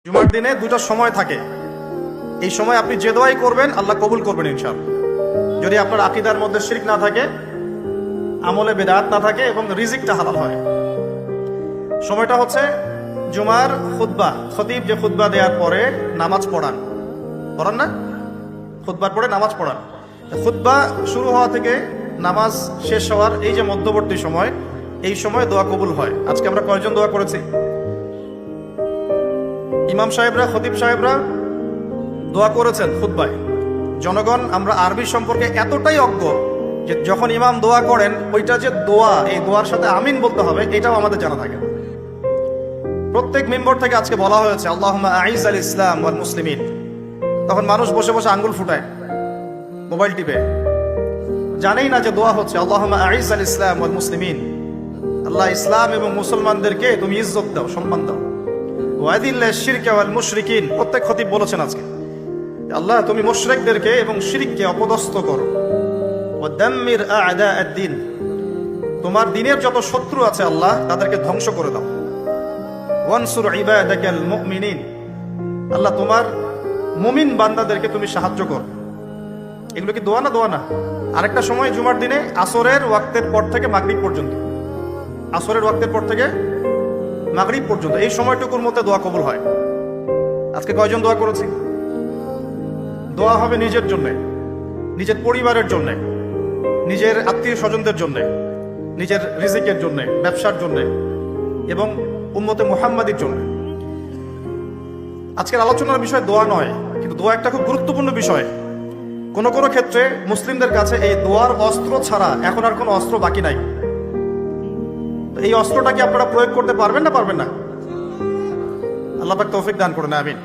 জুমার দিনে দুটো সময় থাকে। এই সময় আপনি যে দোয়াই করবেন আল্লাহ কবুল করবেন ইনশাআল্লাহ, যদি আপনার আকীদার মধ্যে শিরক না থাকে, আমলে বেদাত না থাকে এবং রিজিকটা হালাল হয়। সময়টা হচ্ছে জুমার খুতবা, খতিব যে খুতবা দেওয়ার পরে নামাজ পড়ান না, খুতবার পরে নামাজ পড়ান। খুতবা শুরু হওয়া থেকে নামাজ শেষ হওয়ার এই যে মধ্যবর্তী সময়, এই সময় দোয়া কবুল হয়। আজকে আমরা কয়জন দোয়া করেছি? ইমাম সাহেবরা, খতিব সাহেবরা দোয়া করেছেন খুতবায়। জনগণ আমরা আরবি সম্পর্কে এতটাই অজ্ঞ যে যখন ইমাম দোয়া করেন ওইটা যে দোয়া, এই দোয়ার সাথে আমিন বলতে হবে এটাও আমাদের জানা থাকে। প্রত্যেক মেম্বার থেকে আজকে বলা হয়েছে আল্লাহুম্মা আইজ আল ইসলাম ওয়াল মুসলিমিন। তখন মানুষ বসে বসে আঙ্গুল ফুটায়, মোবাইল টিপে, জানেই না যে দোয়া হচ্ছে আল্লাহুম্মা আইজ আল ইসলাম ওয়াল মুসলিমিন। আল্লাহ ইসলাম এবং মুসলমানদেরকে তুমি ইজ্জত দাও, সম্মান দাও। ওয়াদিল্লা শিরকা ওয়াল মুশরিকিন, প্রত্যেক খতিব বলেছেন আজকে আল্লাহ তুমি মুশরিকদেরকে এবং শিরককে অপদস্থ করো। ওয়াদাম্মির আ'দা আদ-দ্বীন, তোমার দ্বীনের যত শত্রু আছে আল্লাহ তাদেরকে ধ্বংস করে দাও। ওয়ানসুর ইবাদাকাল মুমিনিন, আল্লাহ তোমার মুমিন বান্দাদেরকে তুমি সাহায্য করো। এগুলো কি দোয়া না? দোয়া না। আরেকটা সময় জুমার দিনে আসরের ওয়াক্তের পর থেকে মাগরিব পর্যন্ত, আসরের ওয়াক্তের পর থেকে মাগরিব পর্যন্ত এই সময়টুকুর মধ্যে দোয়া কবুল হয়। আজকে কয়জন দোয়া করেছি? দোয়া হবে নিজের জন্য, নিজের পরিবারের জন্য, নিজের আত্মীয় স্বজনদের জন্য, নিজের রিজিকের জন্য, ব্যবসার জন্য এবং উম্মতে মুহাম্মাদির জন্য। আজকের আলোচনার বিষয় দোয়া নয়, কিন্তু দোয়া একটা খুব গুরুত্বপূর্ণ বিষয়। কোন কোন ক্ষেত্রে মুসলিমদের কাছে এই দোয়ার অস্ত্র ছাড়া এখন আর কোনো অস্ত্র বাকি নাই। এই অস্ত্রটা কি আপনারা প্রয়োগ করতে পারবেন না? পারবেন না? আল্লাহ পাক তৌফিক দান করুন, আমিন।